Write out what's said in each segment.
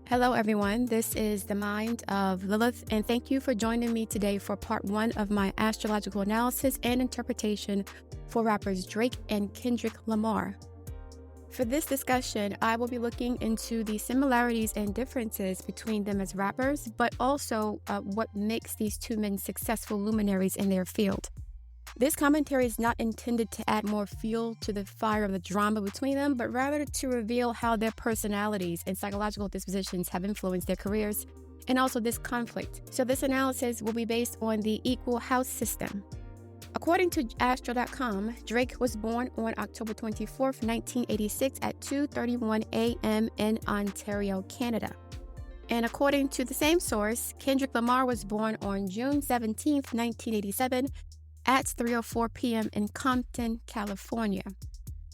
Hello, everyone. This is the Mind of Lilith, and thank you for joining me today for part one of my astrological analysis and interpretation for rappers Drake and Kendrick Lamar. For this discussion, I will be looking into the similarities and differences between them as rappers, but also what makes these two men successful luminaries in their field. This commentary is not intended to add more fuel to the fire of the drama between them, but rather to reveal how their personalities and psychological dispositions have influenced their careers, and also this conflict. So this analysis will be based on the equal house system. According to Astro.com, Drake was born on October 24th, 1986 at 2:31 a.m. in Ontario, Canada. And according to the same source, Kendrick Lamar was born on June 17th, 1987 at 3:04 p.m. in Compton, California.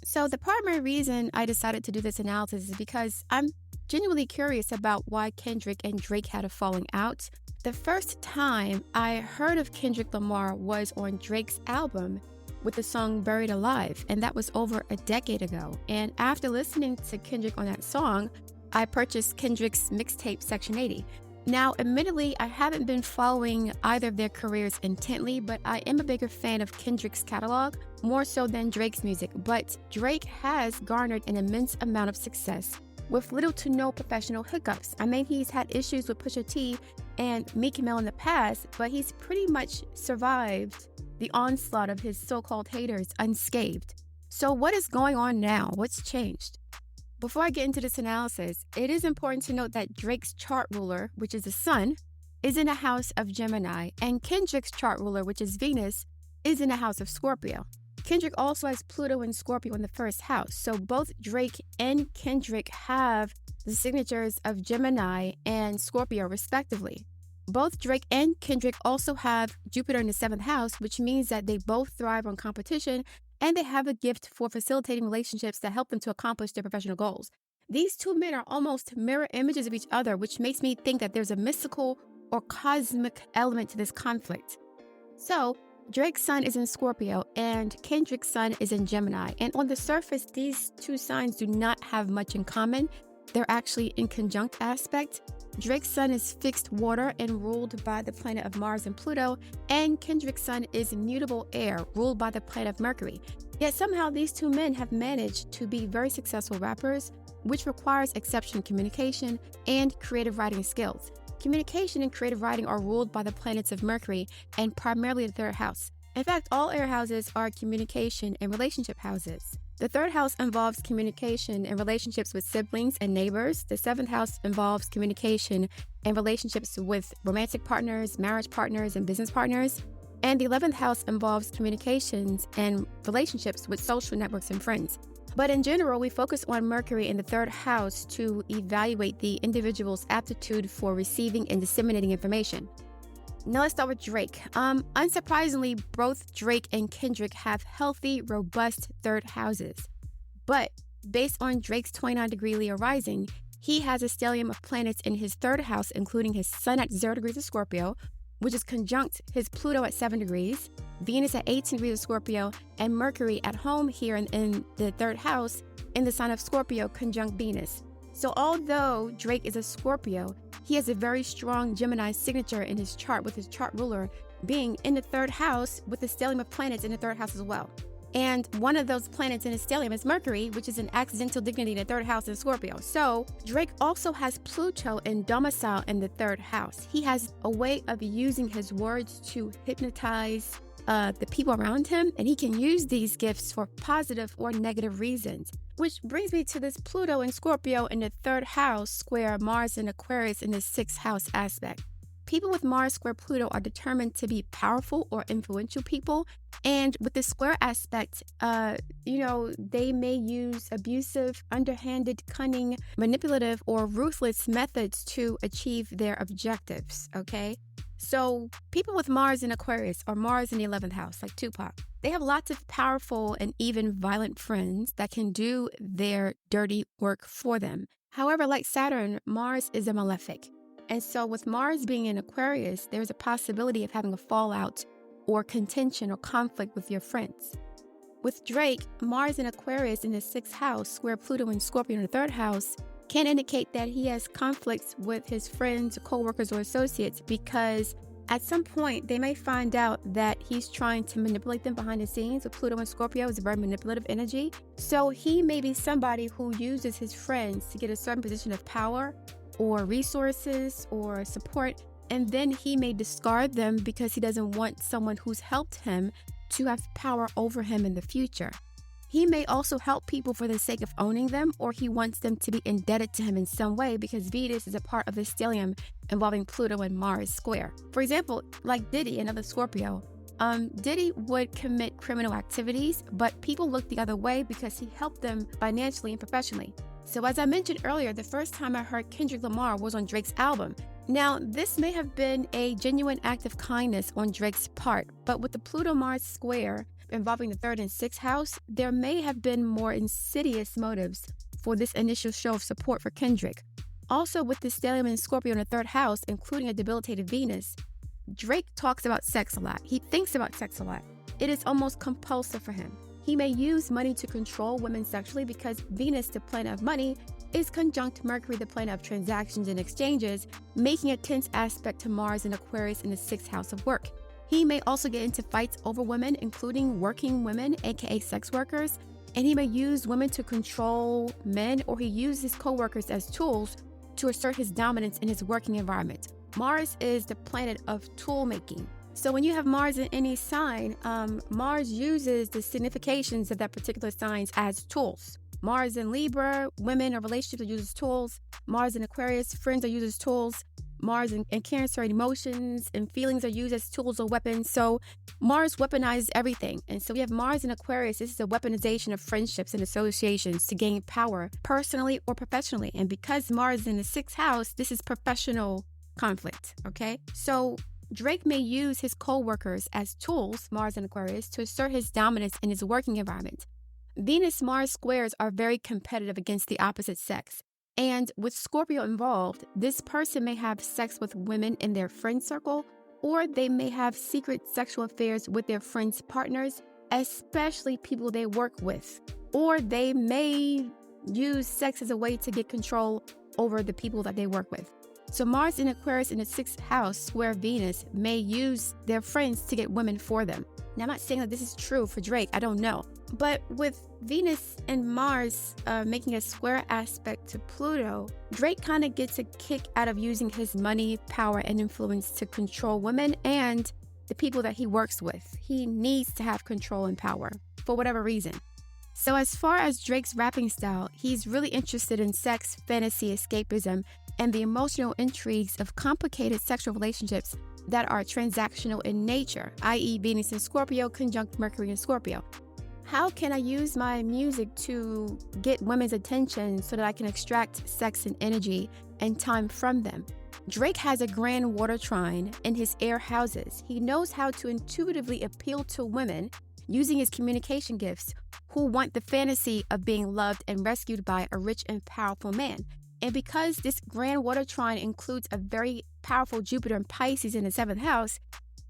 So the primary reason I decided to do this analysis is because I'm genuinely curious about why Kendrick and Drake had a falling out. The first time I heard of Kendrick Lamar was on Drake's album with the song Buried Alive, and that was over a decade ago. And after listening to Kendrick on that song, I purchased Kendrick's mixtape Section 80. Now, admittedly, I haven't been following either of their careers intently, but I am a bigger fan of Kendrick's catalog, more so than Drake's music. But Drake has garnered an immense amount of success with little to no professional hiccups. I mean, he's had issues with Pusha T and Meek Mill in the past, but he's pretty much survived the onslaught of his so-called haters unscathed. So what is going on now? What's changed? Before I get into this analysis, it is important to note that Drake's chart ruler, which is the sun, is in a house of Gemini, and Kendrick's chart ruler, which is Venus, is in a house of Scorpio. Kendrick also has Pluto and Scorpio in the first house, so both Drake and Kendrick have the signatures of Gemini and Scorpio, respectively. Both Drake and Kendrick also have Jupiter in the seventh house, which means that they both thrive on competition and they have a gift for facilitating relationships that help them to accomplish their professional goals. These two men are almost mirror images of each other, which makes me think that there's a mystical or cosmic element to this conflict. So, Drake's sun is in Scorpio and Kendrick's sun is in Gemini. And on the surface, these two signs do not have much in common. They're actually in conjunct aspect. Drake's sun is fixed water and ruled by the planet of Mars and Pluto, and Kendrick's sun is mutable air, ruled by the planet of Mercury. Yet somehow these two men have managed to be very successful rappers, which requires exceptional communication and creative writing skills. Communication and creative writing are ruled by the planets of Mercury and primarily the third house. In fact, all air houses are communication and relationship houses. The third house involves communication and relationships with siblings and neighbors. The seventh house involves communication and relationships with romantic partners, marriage partners, and business partners. And the 11th house involves communications and relationships with social networks and friends. But in general, we focus on Mercury in the third house to evaluate the individual's aptitude for receiving and disseminating information. Now let's start with Drake. Unsurprisingly, both Drake and Kendrick have healthy, robust third houses. But based on Drake's 29-degree Leo rising, he has a stellium of planets in his third house, including his sun at 0 degrees of Scorpio, which is conjunct his Pluto at 7 degrees, Venus at 18 degrees of Scorpio, and Mercury at home here in the third house in the sign of Scorpio conjunct Venus. So although Drake is a Scorpio, he has a very strong Gemini signature in his chart, with his chart ruler being in the third house with the stellium of planets in the third house as well. And one of those planets in his stellium is Mercury, which is an accidental dignity in the third house in Scorpio. So Drake also has Pluto in domicile in the third house. He has a way of using his words to hypnotize the people around him, and he can use these gifts for positive or negative reasons. Which brings me to this Pluto in Scorpio in the third house square Mars in Aquarius in the sixth house aspect. People with Mars square Pluto are determined to be powerful or influential people. And with the square aspect, they may use abusive, underhanded, cunning, manipulative, or ruthless methods to achieve their objectives, okay? So people with Mars in Aquarius or Mars in the 11th house, like Tupac, they have lots of powerful and even violent friends that can do their dirty work for them. However, like Saturn, Mars is a malefic. And so with Mars being in Aquarius, there's a possibility of having a fallout or contention or conflict with your friends. With Drake, Mars in Aquarius in the sixth house, square Pluto and Scorpio in the third house, can indicate that he has conflicts with his friends, coworkers, or associates because at some point they may find out that he's trying to manipulate them behind the scenes. With Pluto and Scorpio is a very manipulative energy. So he may be somebody who uses his friends to get a certain position of power or resources or support, and then he may discard them because he doesn't want someone who's helped him to have power over him in the future. He may also help people for the sake of owning them, or he wants them to be indebted to him in some way because Venus is a part of the stellium involving Pluto and Mars square. For example, like Diddy, another Scorpio, Diddy would commit criminal activities, but people look the other way because he helped them financially and professionally. So as I mentioned earlier, the first time I heard Kendrick Lamar was on Drake's album. Now, this may have been a genuine act of kindness on Drake's part, but with the Pluto-Mars square involving the 3rd and 6th house, there may have been more insidious motives for this initial show of support for Kendrick. Also, with the stellium in Scorpio in the 3rd house, including a debilitated Venus, Drake talks about sex a lot. He thinks about sex a lot. It is almost compulsive for him. He may use money to control women sexually because Venus, the planet of money, is conjunct Mercury, the planet of transactions and exchanges, making a tense aspect to Mars and Aquarius in the 6th house of work. He may also get into fights over women, including working women, aka sex workers, and he may use women to control men, or he uses coworkers as tools to assert his dominance in his working environment. Mars is the planet of tool making. So when you have Mars in any sign, Mars uses the significations of that particular sign as tools. Mars in Libra, women or relationships are used as tools. Mars in Aquarius, friends are used as tools. Mars in Cancer, emotions and feelings are used as tools or weapons. So Mars weaponizes everything. And so we have Mars in Aquarius. This is a weaponization of friendships and associations to gain power personally or professionally. And because Mars is in the 6th house, this is professional conflict, okay? So Drake may use his co-workers as tools, Mars in Aquarius, to assert his dominance in his working environment. Venus-Mars squares are very competitive against the opposite sex. And with Scorpio involved, this person may have sex with women in their friend circle, or they may have secret sexual affairs with their friends' partners, especially people they work with. Or they may use sex as a way to get control over the people that they work with. So Mars in Aquarius in the 6th house, square Venus, may use their friends to get women for them. Now, I'm not saying that this is true for Drake. I don't know. But with Venus and Mars making a square aspect to Pluto, Drake kind of gets a kick out of using his money, power, and influence to control women and the people that he works with. He needs to have control and power for whatever reason. So as far as Drake's rapping style, he's really interested in sex, fantasy, escapism, and the emotional intrigues of complicated sexual relationships that are transactional in nature, i.e. Venus and Scorpio conjunct Mercury and Scorpio. How can I use my music to get women's attention so that I can extract sex and energy and time from them? Drake has a grand water trine in his air houses. He knows how to intuitively appeal to women using his communication gifts who want the fantasy of being loved and rescued by a rich and powerful man. And because this grand water trine includes a very powerful Jupiter and Pisces in the 7th house,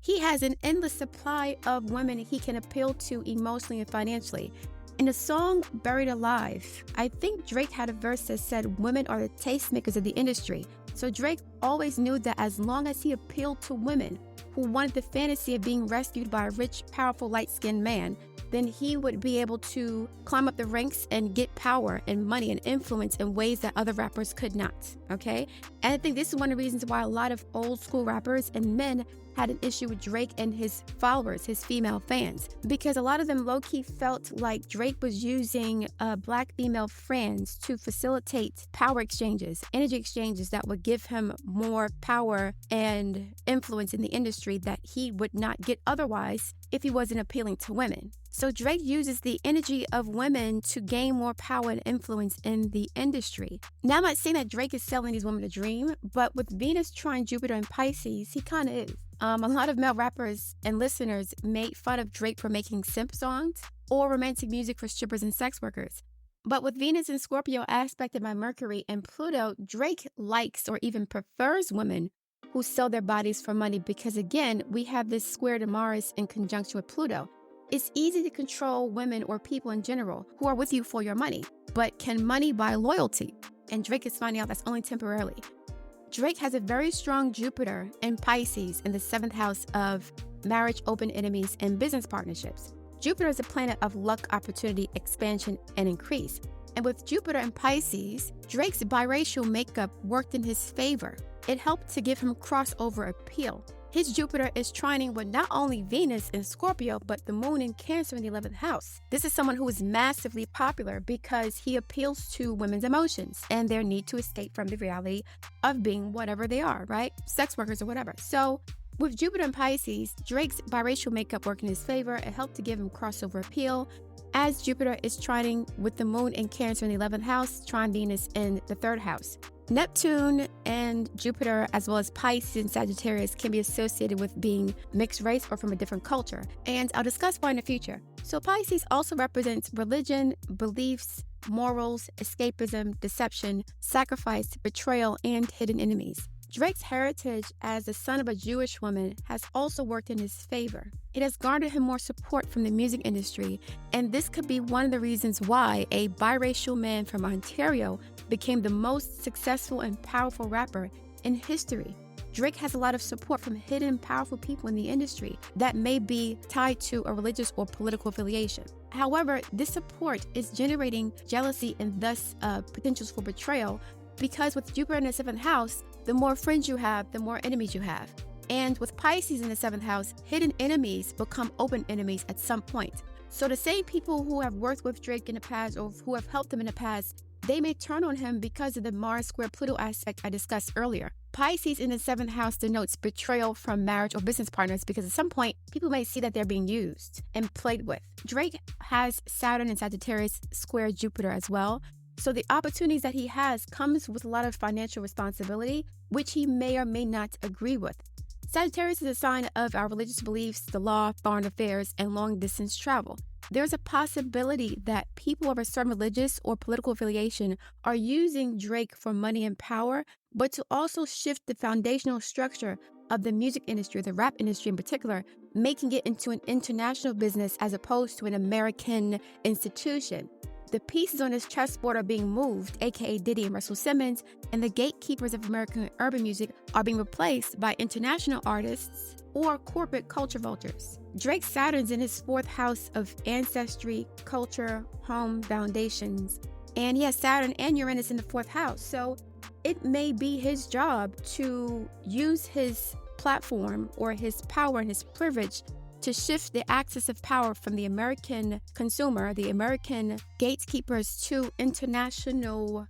he has an endless supply of women he can appeal to emotionally and financially. In the song Buried Alive, I think Drake had a verse that said women are the tastemakers of the industry. So Drake always knew that as long as he appealed to women who wanted the fantasy of being rescued by a rich, powerful, light-skinned man, then he would be able to climb up the ranks and get power and money and influence in ways that other rappers could not, okay? And I think this is one of the reasons why a lot of old school rappers and men had an issue with Drake and his followers, his female fans, because a lot of them low-key felt like Drake was using black female friends to facilitate power exchanges, energy exchanges that would give him more power and influence in the industry that he would not get otherwise if he wasn't appealing to women. So Drake uses the energy of women to gain more power and influence in the industry. Now, I'm not saying that Drake is selling these women a dream, but with Venus trine Jupiter and Pisces, he kind of is. A lot of male rappers and listeners made fun of Drake for making simp songs or romantic music for strippers and sex workers. But with Venus and Scorpio aspected by Mercury and Pluto, Drake likes or even prefers women who sell their bodies for money because, again, we have this square to Mars in conjunction with Pluto. It's easy to control women or people in general who are with you for your money. But can money buy loyalty? and Drake is finding out that's only temporarily. Drake has a very strong Jupiter in Pisces in the 7th house of marriage, open enemies, and business partnerships. Jupiter is a planet of luck, opportunity, expansion, and increase. And with Jupiter in Pisces, Drake's biracial makeup worked in his favor. It helped to give him crossover appeal. His Jupiter is trining with not only Venus in Scorpio, but the moon in Cancer in the 11th house. This is someone who is massively popular because he appeals to women's emotions and their need to escape from the reality of being whatever they are, right? Sex workers or whatever. So with Jupiter in Pisces, Drake's biracial makeup worked in his favor. It helped to give him crossover appeal. As Jupiter is trining with the moon in Cancer in the 11th house, trine Venus in the 3rd house. Neptune and Jupiter, as well as Pisces and Sagittarius, can be associated with being mixed race or from a different culture. And I'll discuss why in the future. So Pisces also represents religion, beliefs, morals, escapism, deception, sacrifice, betrayal, and hidden enemies. Drake's heritage as the son of a Jewish woman has also worked in his favor. It has garnered him more support from the music industry, and this could be one of the reasons why a biracial man from Ontario became the most successful and powerful rapper in history. Drake has a lot of support from hidden powerful people in the industry that may be tied to a religious or political affiliation. However, this support is generating jealousy and thus potentials for betrayal, because with Jupiter in the 7th house, the more friends you have, the more enemies you have. And with Pisces in the 7th house, hidden enemies become open enemies at some point. So the same people who have worked with Drake in the past or who have helped him in the past, they may turn on him because of the Mars square Pluto aspect I discussed earlier. Pisces in the 7th house denotes betrayal from marriage or business partners because at some point, people may see that they're being used and played with. Drake has Saturn and Sagittarius square Jupiter as well. So the opportunities that he has comes with a lot of financial responsibility, which he may or may not agree with. Sagittarius is a sign of our religious beliefs, the law, foreign affairs, and long-distance travel. There's a possibility that people of a certain religious or political affiliation are using Drake for money and power, but to also shift the foundational structure of the music industry, the rap industry in particular, making it into an international business as opposed to an American institution. The pieces on his chessboard are being moved, aka Diddy and Russell Simmons, and the gatekeepers of American urban music are being replaced by international artists or corporate culture vultures. Drake's Saturn's in his 4th house of ancestry, culture, home, foundations. And he has Saturn and Uranus in the 4th house. So it may be his job to use his platform or his power and his privilege to shift the axis of power from the American consumer, the American gatekeepers, to international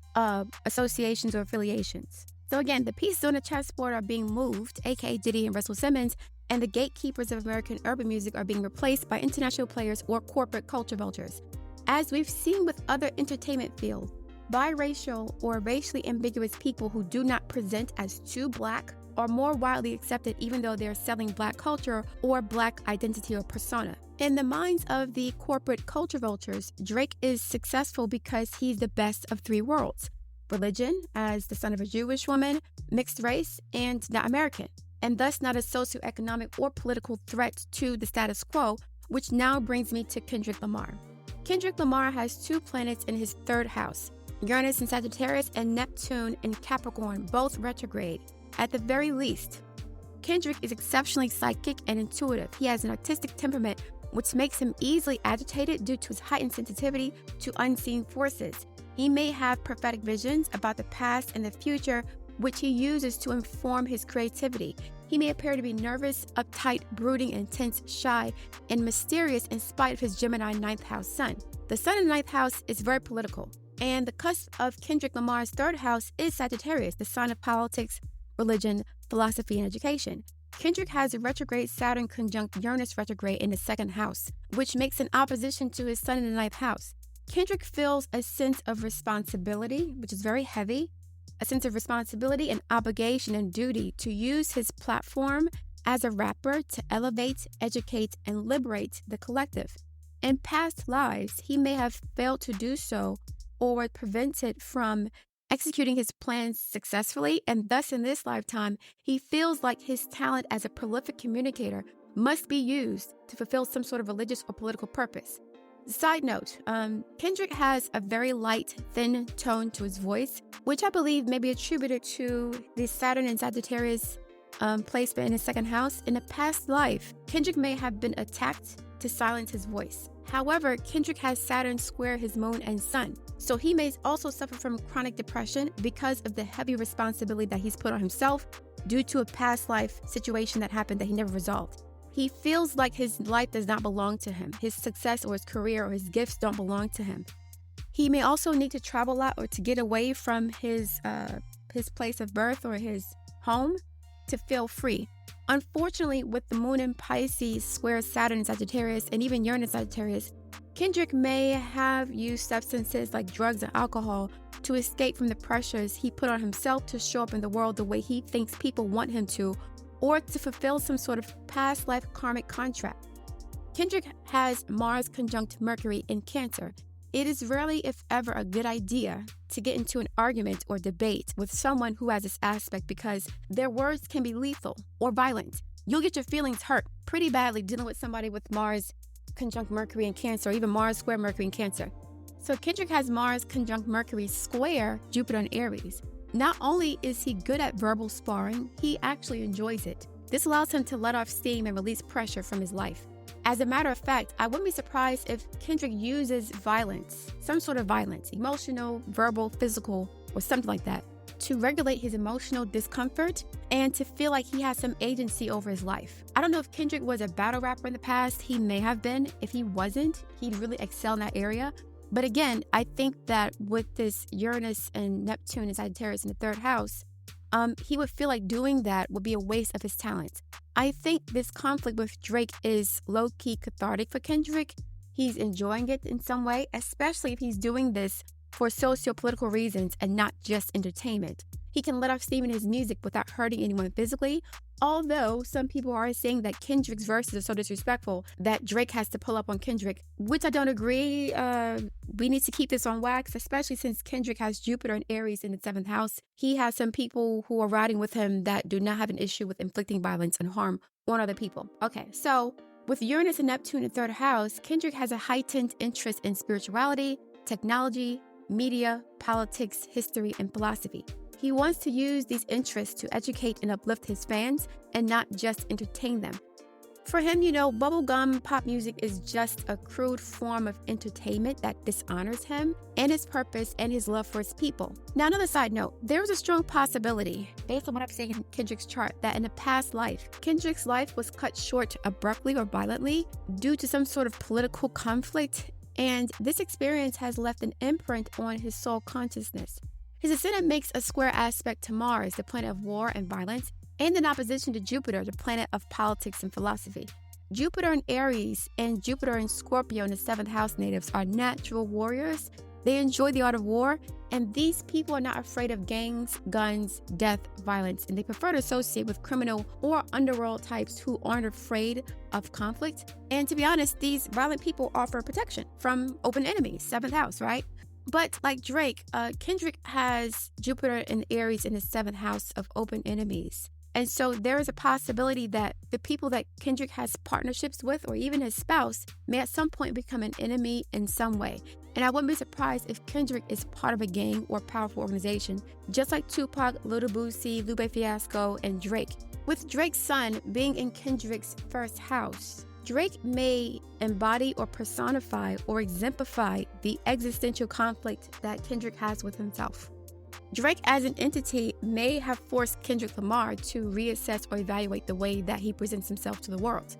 associations or affiliations. So again, the pieces on the chessboard are being moved, aka Diddy and Russell Simmons, and the gatekeepers of American urban music are being replaced by international players or corporate culture vultures. As we've seen with other entertainment fields, biracial or racially ambiguous people who do not present as too Black are more widely accepted even though they're selling Black culture or Black identity or persona. In the minds of the corporate culture vultures, Drake is successful because he's the best of 3 worlds: religion, as the son of a Jewish woman, mixed race, and not American, and thus not a socioeconomic or political threat to the status quo, which now brings me to Kendrick Lamar. Kendrick Lamar has 2 planets in his 3rd house, Uranus in Sagittarius and Neptune in Capricorn, both retrograde. At the very least, Kendrick is exceptionally psychic and intuitive. He has an artistic temperament, which makes him easily agitated due to his heightened sensitivity to unseen forces. He may have prophetic visions about the past and the future, which he uses to inform his creativity. He may appear to be nervous, uptight, brooding, intense, shy, and mysterious in spite of his Gemini 9th house sun. The sun in the 9th house is very political, and the cusp of Kendrick Lamar's 3rd house is Sagittarius, the sign of politics, religion, philosophy, and education. Kendrick has a retrograde Saturn conjunct Uranus retrograde in the 2nd house, which makes an opposition to his sun in the 9th house. Kendrick feels a sense of responsibility, which is very heavy, a sense of responsibility and obligation and duty to use his platform as a rapper to elevate, educate, and liberate the collective. In past lives, he may have failed to do so or were prevented from executing his plans successfully, and thus in this lifetime, he feels like his talent as a prolific communicator must be used to fulfill some sort of religious or political purpose. Side note, Kendrick has a very light, thin tone to his voice, which I believe may be attributed to the Saturn and Sagittarius placement in his second house. In a past life, Kendrick may have been attacked to silence his voice. However, Kendrick has Saturn square his moon and sun, so he may also suffer from chronic depression because of the heavy responsibility that he's put on himself due to a past life situation that happened that he never resolved. He feels like his life does not belong to him. His success or his career or his gifts don't belong to him. He may also need to travel a lot or to get away from his place of birth or his home to feel free. Unfortunately, with the moon in Pisces square Saturn in Sagittarius and even Uranus Sagittarius, Kendrick may have used substances like drugs and alcohol to escape from the pressures he put on himself to show up in the world the way he thinks people want him to, or to fulfill some sort of past life karmic contract. Kendrick has Mars conjunct Mercury in Cancer. It is rarely, if ever, a good idea to get into an argument or debate with someone who has this aspect because their words can be lethal or violent. You'll get your feelings hurt pretty badly dealing with somebody with Mars conjunct Mercury in Cancer, or even Mars square Mercury in Cancer. So Kendrick has Mars conjunct Mercury square Jupiter in Aries. Not only is he good at verbal sparring, he actually enjoys it. This allows him to let off steam and release pressure from his life. As a matter of fact, I wouldn't be surprised if Kendrick uses violence, some sort of violence, emotional, verbal, physical, or something like that, to regulate his emotional discomfort and to feel like he has some agency over his life. I don't know if Kendrick was a battle rapper in the past. He may have been. If he wasn't, he'd really excel in that area. But again, I think that with this Uranus and Neptune and Sagittarius in the third house, he would feel like doing that would be a waste of his talent. I think this conflict with Drake is low-key cathartic for Kendrick. He's enjoying it in some way, especially if he's doing this for socio-political reasons and not just entertainment. He can let off steam in his music without hurting anyone physically, although some people are saying that Kendrick's verses are so disrespectful that Drake has to pull up on Kendrick, which I don't agree. We need to keep this on wax, especially since Kendrick has Jupiter and Aries in the 7th house. He has some people who are riding with him that do not have an issue with inflicting violence and harm on other people. Okay, so with Uranus and Neptune in the 3rd house, Kendrick has a heightened interest in spirituality, technology, media, politics, history, and philosophy. He wants to use these interests to educate and uplift his fans and not just entertain them. For him, bubblegum pop music is just a crude form of entertainment that dishonors him and his purpose and his love for his people. Now, another side note, there is a strong possibility, based on what I'm seeing in Kendrick's chart, that in a past life, Kendrick's life was cut short abruptly or violently due to some sort of political conflict, and this experience has left an imprint on his soul consciousness. His ascendant makes a square aspect to Mars, the planet of war and violence, and in opposition to Jupiter, the planet of politics and philosophy. Jupiter in Aries and Jupiter in Scorpio in the 7th house natives are natural warriors. They enjoy the art of war, and these people are not afraid of gangs, guns, death, violence, and they prefer to associate with criminal or underworld types who aren't afraid of conflict. And to be honest, these violent people offer protection from open enemies, 7th house, right? But like Drake, Kendrick has Jupiter and Aries in the 7th house of open enemies. And so there is a possibility that the people that Kendrick has partnerships with, or even his spouse, may at some point become an enemy in some way. And I wouldn't be surprised if Kendrick is part of a gang or powerful organization, just like Tupac, Lil Boosie, Lupe Fiasco, and Drake. With Drake's sun being in Kendrick's 1st house, Drake may embody or personify or exemplify the existential conflict that Kendrick has with himself. Drake as an entity may have forced Kendrick Lamar to reassess or evaluate the way that he presents himself to the world.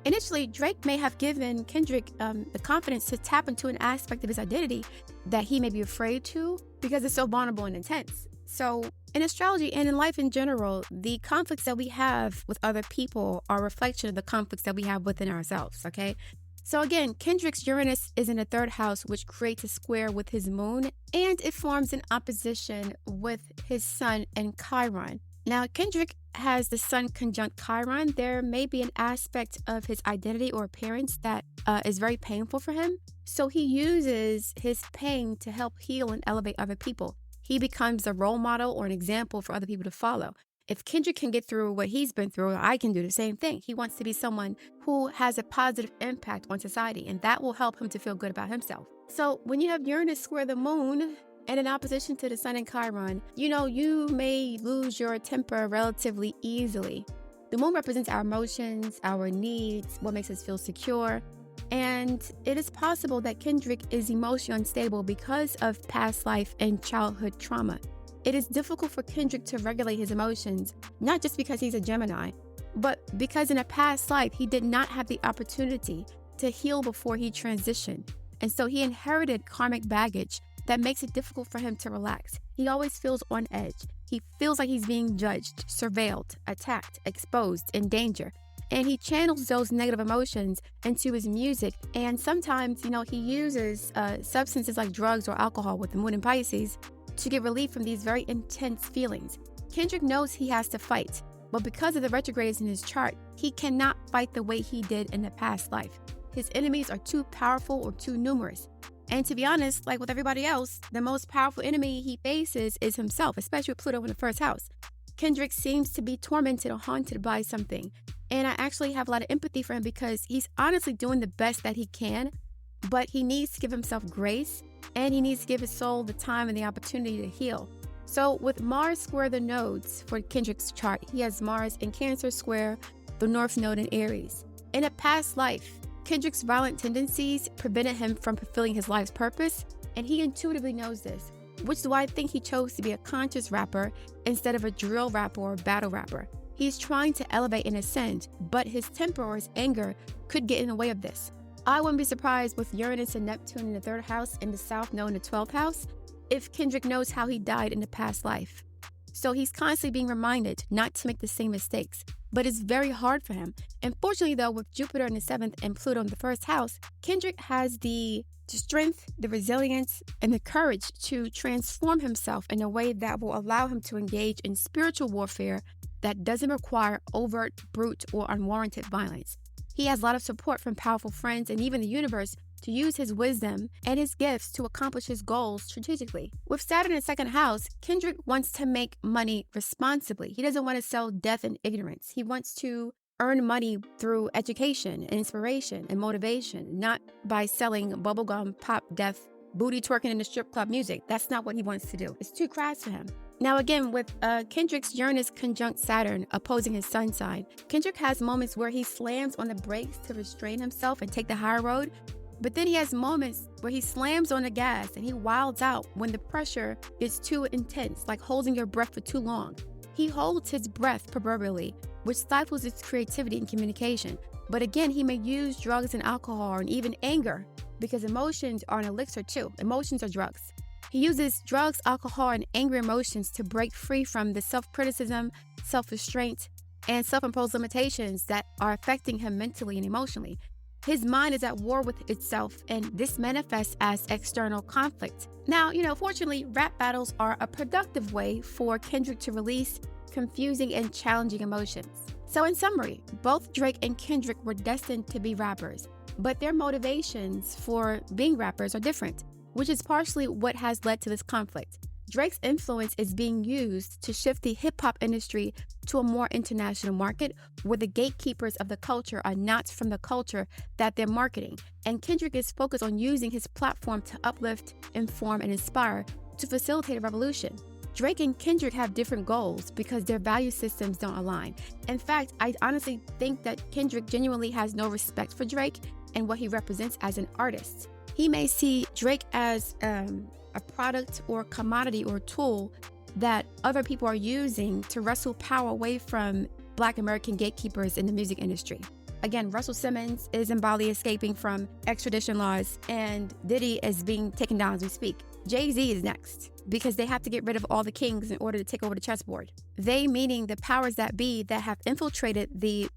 Initially, Drake may have given Kendrick the confidence to tap into an aspect of his identity that he may be afraid to because it's so vulnerable and intense. So in astrology and in life in general, the conflicts that we have with other people are a reflection of the conflicts that we have within ourselves, okay? So again, Kendrick's Uranus is in the 3rd house, which creates a square with his moon, and it forms an opposition with his sun and Chiron. Now, Kendrick has the sun conjunct Chiron. There may be an aspect of his identity or appearance that is very painful for him. So he uses his pain to help heal and elevate other people. He becomes a role model or an example for other people to follow. If Kendrick can get through what he's been through, I can do the same thing. He wants to be someone who has a positive impact on society, and that will help him to feel good about himself. So when you have Uranus square the moon and in opposition to the sun in Chiron, you may lose your temper relatively easily. The moon represents our emotions, our needs, what makes us feel secure. And it is possible that Kendrick is emotionally unstable because of past life and childhood trauma. It is difficult for Kendrick to regulate his emotions, not just because he's a Gemini, but because in a past life, he did not have the opportunity to heal before he transitioned. And so he inherited karmic baggage that makes it difficult for him to relax. He always feels on edge. He feels like he's being judged, surveilled, attacked, exposed, in danger. And he channels those negative emotions into his music. And sometimes, he uses substances like drugs or alcohol with the moon in Pisces to get relief from these very intense feelings. Kendrick knows he has to fight, but because of the retrogrades in his chart, he cannot fight the way he did in the past life. His enemies are too powerful or too numerous. And to be honest, like with everybody else, the most powerful enemy he faces is himself, especially with Pluto in the first house. Kendrick seems to be tormented or haunted by something. And I actually have a lot of empathy for him because he's honestly doing the best that he can, but he needs to give himself grace and he needs to give his soul the time and the opportunity to heal. So with Mars square the nodes for Kendrick's chart, he has Mars in Cancer square the North Node in Aries. In a past life, Kendrick's violent tendencies prevented him from fulfilling his life's purpose, and he intuitively knows this, which is why I think he chose to be a conscious rapper instead of a drill rapper or battle rapper. He's trying to elevate and ascend, but his temper or his anger could get in the way of this. I wouldn't be surprised with Uranus and Neptune in the 3rd house and the South Node in the 12th house if Kendrick knows how he died in the past life. So he's constantly being reminded not to make the same mistakes, but it's very hard for him. Unfortunately, though, with Jupiter in the 7th and Pluto in the 1st house, Kendrick has the strength, the resilience, and the courage to transform himself in a way that will allow him to engage in spiritual warfare that doesn't require overt, brute, or unwarranted violence. He has a lot of support from powerful friends and even the universe to use his wisdom and his gifts to accomplish his goals strategically. With Saturn in the 2nd house, Kendrick wants to make money responsibly. He doesn't want to sell death and ignorance. He wants to earn money through education and inspiration and motivation, not by selling bubblegum, pop, death, booty twerking in the strip club music. That's not what he wants to do. It's too crass for him. Now again, with Kendrick's Uranus conjunct Saturn opposing his sun sign, Kendrick has moments where he slams on the brakes to restrain himself and take the higher road. But then he has moments where he slams on the gas and he wilds out when the pressure is too intense, like holding your breath for too long. He holds his breath proverbially, which stifles his creativity and communication. But again, he may use drugs and alcohol and even anger because emotions are an elixir too. Emotions are drugs. He uses drugs, alcohol, and angry emotions to break free from the self-criticism, self-restraint, and self-imposed limitations that are affecting him mentally and emotionally. His mind is at war with itself, and this manifests as external conflict. Now, fortunately, rap battles are a productive way for Kendrick to release confusing and challenging emotions. So in summary, both Drake and Kendrick were destined to be rappers, but their motivations for being rappers are different, which is partially what has led to this conflict. Drake's influence is being used to shift the hip-hop industry to a more international market where the gatekeepers of the culture are not from the culture that they're marketing. And Kendrick is focused on using his platform to uplift, inform, and inspire to facilitate a revolution. Drake and Kendrick have different goals because their value systems don't align. In fact, I honestly think that Kendrick genuinely has no respect for Drake and what he represents as an artist. He may see Drake as a product or commodity or tool that other people are using to wrestle power away from Black American gatekeepers in the music industry. Again, Russell Simmons is in Bali escaping from extradition laws, and Diddy is being taken down as we speak. Jay-Z is next because they have to get rid of all the kings in order to take over the chessboard. They, meaning the powers that be that have infiltrated the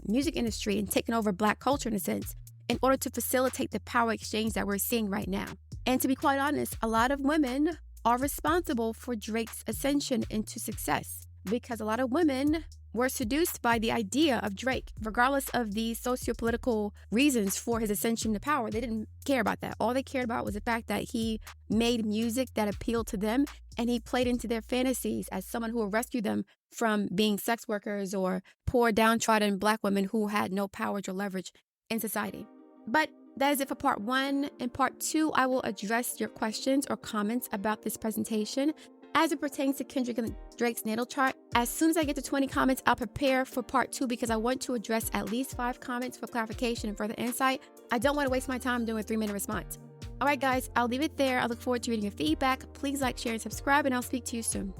music industry and taken over Black culture in a sense, in order to facilitate the power exchange that we're seeing right now. And to be quite honest, a lot of women are responsible for Drake's ascension into success because a lot of women were seduced by the idea of Drake, regardless of the sociopolitical reasons for his ascension to power. They didn't care about that. All they cared about was the fact that he made music that appealed to them, and he played into their fantasies as someone who would rescue them from being sex workers or poor, downtrodden Black women who had no power or leverage in society. But that is it for part 1. In part 2, I will address your questions or comments about this presentation as it pertains to Kendrick and Drake's natal chart. As soon as I get to 20 comments, I'll prepare for part 2 because I want to address at least 5 comments for clarification and further insight. I don't want to waste my time doing a 3-minute response. All right, guys, I'll leave it there. I look forward to reading your feedback. Please like, share, and subscribe, and I'll speak to you soon.